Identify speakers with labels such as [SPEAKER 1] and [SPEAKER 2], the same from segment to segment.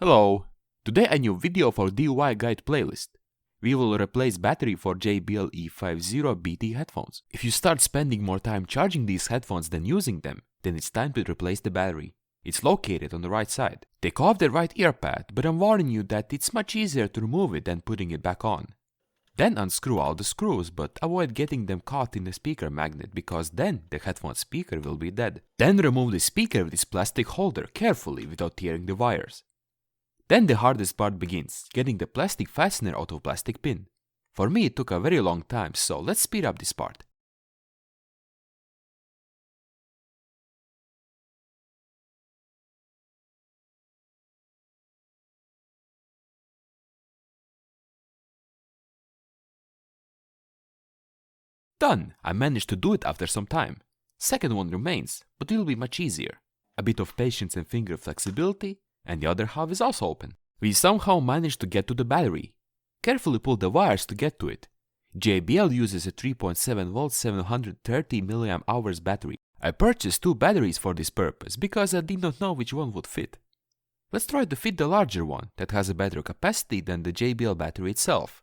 [SPEAKER 1] Hello! Today a new video for DIY guide playlist. We will replace battery for JBL E50BT headphones. If you start spending more time charging these headphones than using them, then it's time to replace the battery. It's located on the right side. Take off the right ear pad, but I'm warning you that it's much easier to remove it than putting it back on. Then unscrew all the screws, but avoid getting them caught in the speaker magnet because then the headphone speaker will be dead. Then remove the speaker with this plastic holder carefully without tearing the wires. Then the hardest part begins, getting the plastic fastener out of plastic pin. For me it took a very long time, so let's speed up this part. Done! I managed to do it after some time. Second one remains, but it will be much easier. A bit of patience and finger flexibility, and the other half is also open. We somehow managed to get to the battery. Carefully pull the wires to get to it. JBL uses a 3.7 volt 730 mAh battery. I purchased two batteries for this purpose because I did not know which one would fit. Let's try to fit the larger one that has a better capacity than the JBL battery itself.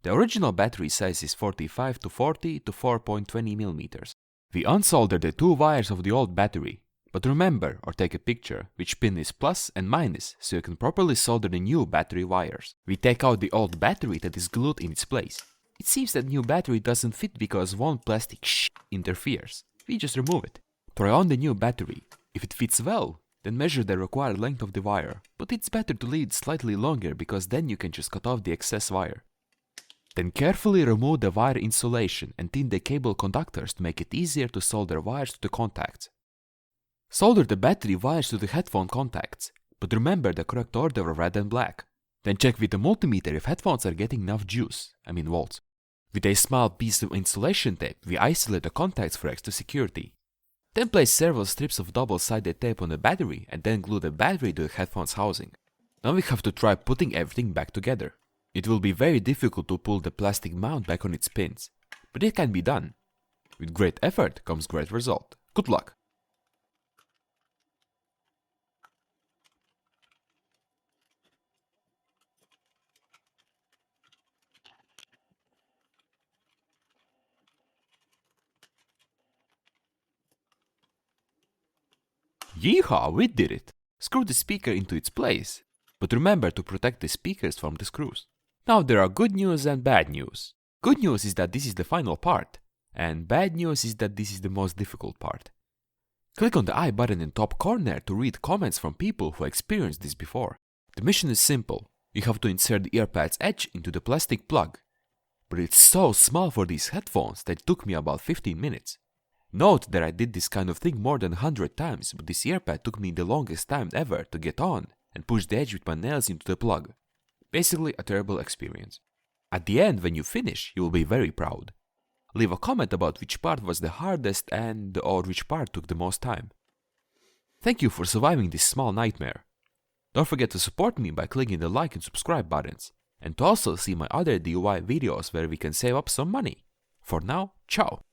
[SPEAKER 1] The original battery size is 45 to 40 to 4.20 mm. We unsoldered the two wires of the old battery, but remember or take a picture which pin is plus and minus so you can properly solder the new battery wires. We take out the old battery that is glued in its place. It seems that new battery doesn't fit because one plastic interferes. We just remove it. Try on the new battery. If it fits well, then measure the required length of the wire, but it's better to leave it slightly longer because then you can just cut off the excess wire. Then carefully remove the wire insulation and thin the cable conductors to make it easier to solder wires to the contacts. Solder the battery wires to the headphone contacts, but remember the correct order of red and black. Then check with the multimeter if headphones are getting enough juice, volts. With a small piece of insulation tape, we isolate the contacts for extra security. Then place several strips of double-sided tape on the battery and then glue the battery to the headphones housing. Now we have to try putting everything back together. It will be very difficult to pull the plastic mount back on its pins, but it can be done. With great effort comes great result. Good luck! Yeehaw, we did it! Screw the speaker into its place, but remember to protect the speakers from the screws. Now there are good news and bad news. Good news is that this is the final part, and bad news is that this is the most difficult part. Click on the I button in top corner to read comments from people who experienced this before. The mission is simple. You have to insert the earpad's edge into the plastic plug, but it's so small for these headphones that it took me about 15 minutes. Note that I did this kind of thing more than 100 times, but this earpad took me the longest time ever to get on and push the edge with my nails into the plug. Basically a terrible experience. At the end, when you finish, you will be very proud. Leave a comment about which part was the hardest or which part took the most time. Thank you for surviving this small nightmare. Don't forget to support me by clicking the like and subscribe buttons, and to also see my other DIY videos where we can save up some money. For now, ciao!